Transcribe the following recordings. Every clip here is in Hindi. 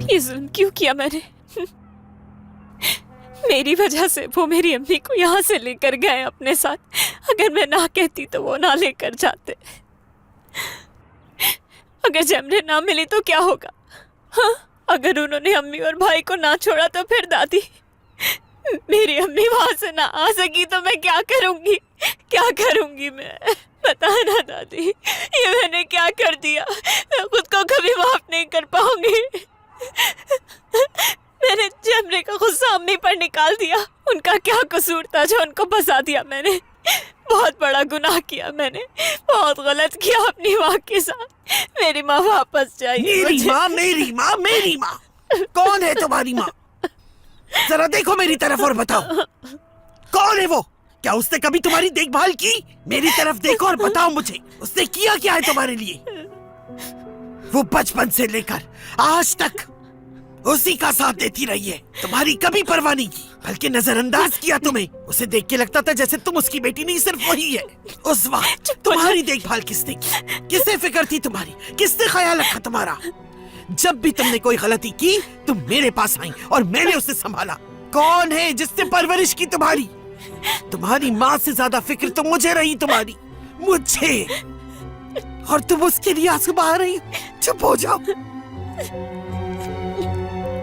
ये जुल्म क्यों किया मैंने? मेरी वजह से वो मेरी अम्मी को यहाँ से लेकर गए अपने साथ। अगर मैं ना कहती तो वो ना लेकर जाते। अगर जमरे ना मिली तो क्या होगा? हाँ, अगर उन्होंने अम्मी और भाई को ना छोड़ा तो फिर दादी, मेरी अम्मी वहां से ना आ सकी तो मैं क्या करूंगी? क्या करूंगी मैं? बता ना दादी, ये मैंने क्या कर दिया? मैं खुद को कभी माफ नहीं कर पाऊंगी। मैंने जमरे का गुस्सा अम्मी पर निकाल दिया। उनका क्या कसूर था जो उनको फंसा दिया मैंने? बहुत बड़ा गुनाह किया मैंने, बहुत गलत किया अपनी माँ के साथ। मेरी माँ वापस चाहिए। मेरी माँ कौन है तुम्हारी माँ? जरा देखो मेरी तरफ और बताओ, कौन है वो? क्या उसने कभी तुम्हारी देखभाल की? मेरी तरफ देखो और बताओ मुझे, उसने किया क्या है तुम्हारे लिए? वो बचपन से लेकर आज तक उसी का साथ देती रही है, तुम्हारी कभी परवाह नहीं की, बल्कि नजरअंदाज किया तुम्हें। उसे देख के लगता था जैसे तुम उसकी बेटी नहीं, सिर्फ वही है। उस वक्त तुम्हारी देखभाल किसने की? किससे फिक्र थी तुम्हारी? किसने ख्याल रखा तुम्हारा? जब भी तुमने कोई गलती की तुम मेरे पास आई और मैंने उसे संभाला। कौन है जिसने परवरिश की तुम्हारी? तुम्हारी माँ से ज्यादा फिक्र तो मुझे रही, तुम्हारी, मुझे। और तुम उसके लिए आंसू बहा रही हो? चुप हो जाओ।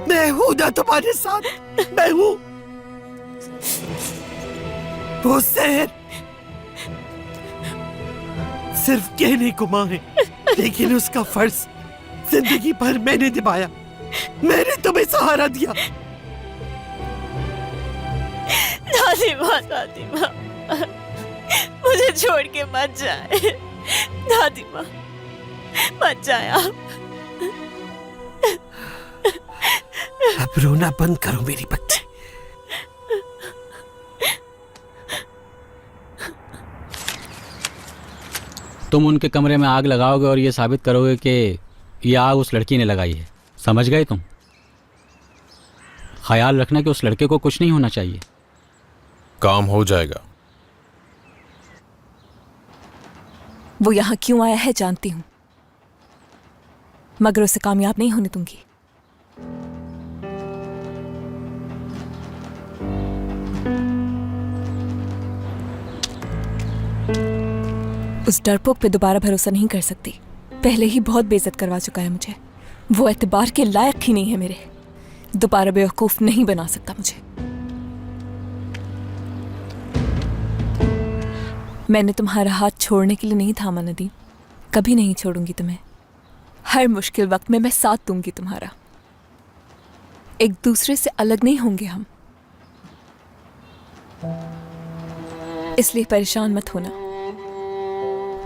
मैं हूं ना तुम्हारे साथ, मैं हूं। वो शहर सिर्फ कहने को माँ है, लेकिन उसका फर्ज जिंदगी भर मैंने निभाया। मैंने तुम्हें सहारा दिया। दादी माँ, मुझे छोड़ के मत जाए। दादी माँ, मत जाए आप। अब रोना बंद करो मेरी बच्चे। तुम उनके कमरे में आग लगाओगे और ये साबित करोगे कि ये आग उस लड़की ने लगाई है। समझ गए तुम? ख्याल रखना कि उस लड़के को कुछ नहीं होना चाहिए। काम हो जाएगा। वो यहाँ क्यों आया है जानती हूँ, मगर उसे कामयाब नहीं होने दूंगी। उस डरपोक पे दोबारा भरोसा नहीं कर सकती। पहले ही बहुत बेइज्जत करवा चुका है मुझे। वो एतबार के लायक ही नहीं है मेरे। दोबारा बेवकूफ नहीं बना सकता मुझे। मैंने तुम्हारा हाथ छोड़ने के लिए नहीं थामा नदीम। कभी नहीं छोड़ूंगी तुम्हें। हर मुश्किल वक्त में मैं साथ दूंगी तुम्हारा। एक दूसरे से अलग नहीं होंगे हम, इसलिए परेशान मत होना।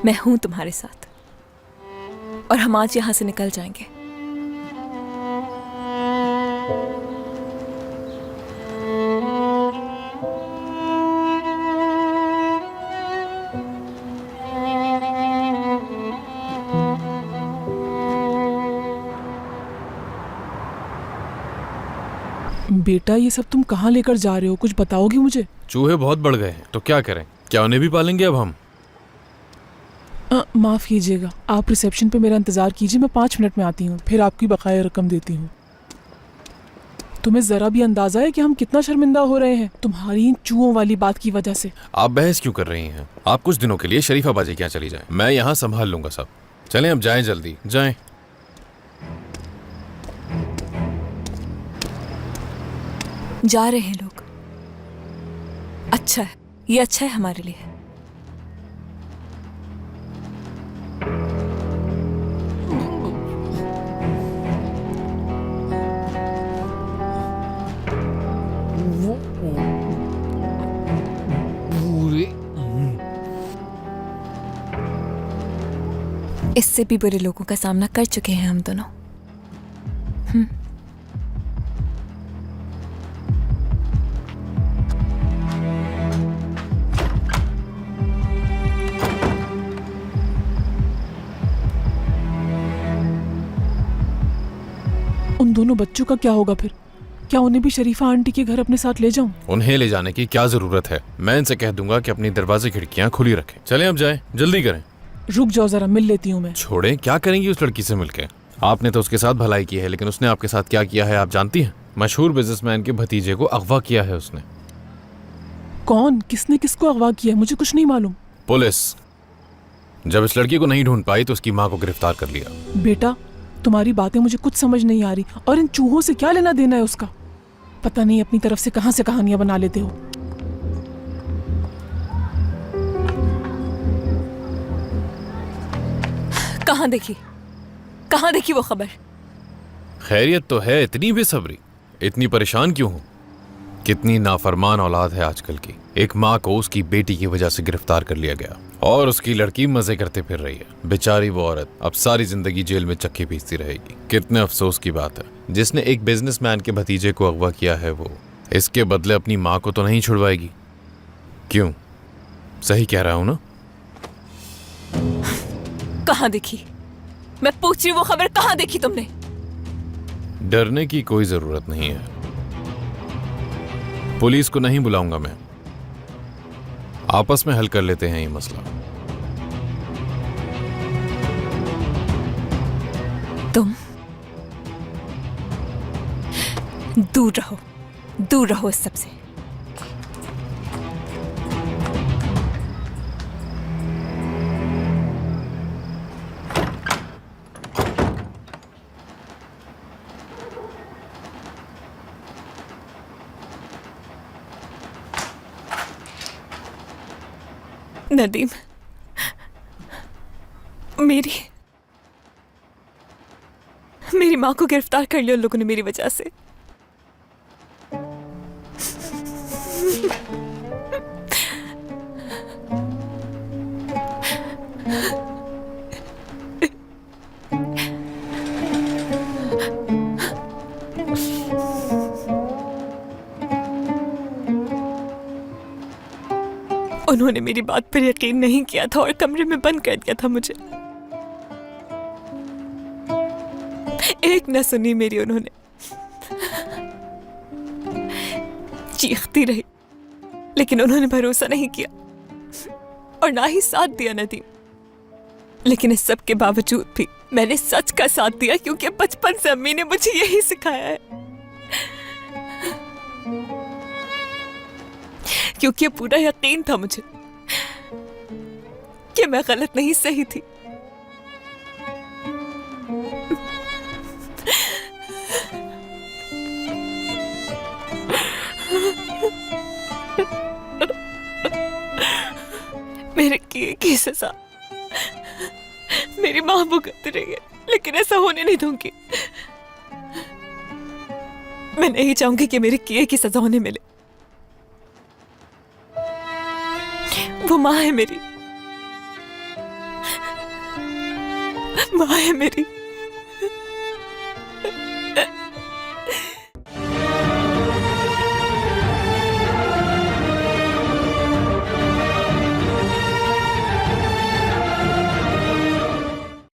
मैं हूं तुम्हारे साथ और हम आज यहां से निकल जाएंगे। बेटा, ये सब तुम कहाँ लेकर जा रहे हो? कुछ बताओगे मुझे? चूहे बहुत बढ़ गए हैं तो क्या करें? क्या उन्हें भी पालेंगे अब हम? माफ कीजिएगा, आप रिसेप्शन पे मेरा इंतजार कीजिए। मैं 5 मिनट में आती हूँ, फिर आपकी बकाया रकम देती हूँ। तुम्हें जरा भी अंदाजा है कि हम कितना शर्मिंदा हो रहे हैं तुम्हारी इन चूहों वाली बात की वजह से? आप बहस क्यों कर रही हैं? आप कुछ दिनों के लिए शरीफाबाजी क्या चली जाए, मैं यहाँ संभाल लूंगा सब। चलें अब जाएं, जल्दी जाएं। जा रहे हैं लोग। अच्छा है, ये अच्छा है हमारे लिए। इससे भी बुरे लोगों का सामना कर चुके हैं हम दोनों। उन दोनों बच्चों का क्या होगा फिर? क्या उन्हें भी शरीफा आंटी के घर अपने साथ ले जाऊं? उन्हें ले जाने की क्या जरूरत है? मैं इनसे कह दूंगा कि अपनी दरवाजे खिड़कियां खुली रखें। चलें अब जाएं, जल्दी करें। रुक जाओ, जरा मिल लेती हूँ मैं। छोड़ें, क्या करेंगी उस लड़की से मिलके? आपने तो उसके साथ भलाई की है, लेकिन उसने आपके साथ क्या किया है आप जानती हैं? मशहूर बिजनेसमैन के भतीजे को अगवा किया है उसने। कौन, किसने किसको अगवा किया, मुझे कुछ नहीं मालूम। पुलिस जब इस लड़की को नहीं ढूंढ पाई तो उसकी माँ को गिरफ्तार कर लिया। बेटा, तुम्हारी बातें मुझे कुछ समझ नहीं आ रही, और इन चूहों से क्या लेना देना है उसका? पता नहीं अपनी तरफ से कहानियां बना लेते हो। कहाँ देखी वो खबर? खैरियत तो है, इतनी बेसब्री, इतनी परेशान क्यों हो? कितनी नाफरमान औलाद है आजकल की। एक माँ को उसकी बेटी की वजह से गिरफ्तार कर लिया गया और उसकी लड़की मजे करते फिर रही है। बेचारी वो औरत अब सारी जिंदगी जेल में चक्की पीसती रहेगी। कितने अफसोस की बात है। जिसने एक बिजनेसमैन के भतीजे को अगवा किया है वो इसके बदले अपनी माँ को तो नहीं छुड़वाएगी। क्यों? सही कह रहा हूं ना? कहाँ देखी? मैं पूछ रही, वो खबर कहाँ देखी तुमने? डरने की कोई जरूरत नहीं है। पुलिस को नहीं बुलाऊंगा मैं, आपस में हल कर लेते हैं ये मसला। तुम दूर रहो इस सब से। नदीम, मेरी माँ को गिरफ्तार कर लिया उन लोगों ने मेरी वजह से। उन्होंने मेरी बात पर यकीन नहीं किया था और कमरे में बंद कर दिया था मुझे। एक न सुनी मेरी उन्होंने, चीखती रही, लेकिन उन्होंने भरोसा नहीं किया और ना ही साथ दिया नदीम। लेकिन इस सब के बावजूद भी मैंने सच का साथ दिया, क्योंकि बचपन से अम्मी ने मुझे यही सिखाया है। क्योंकि पूरा यकीन था मुझे कि मैं गलत नहीं सही थी। मेरे किए की सजा मेरी मां भुगत रही है, लेकिन ऐसा होने नहीं दूंगी। मैं नहीं चाहूंगी कि मेरे किए की सजा उन्हें मिले। वो माँ है मेरी, माँ है मेरी।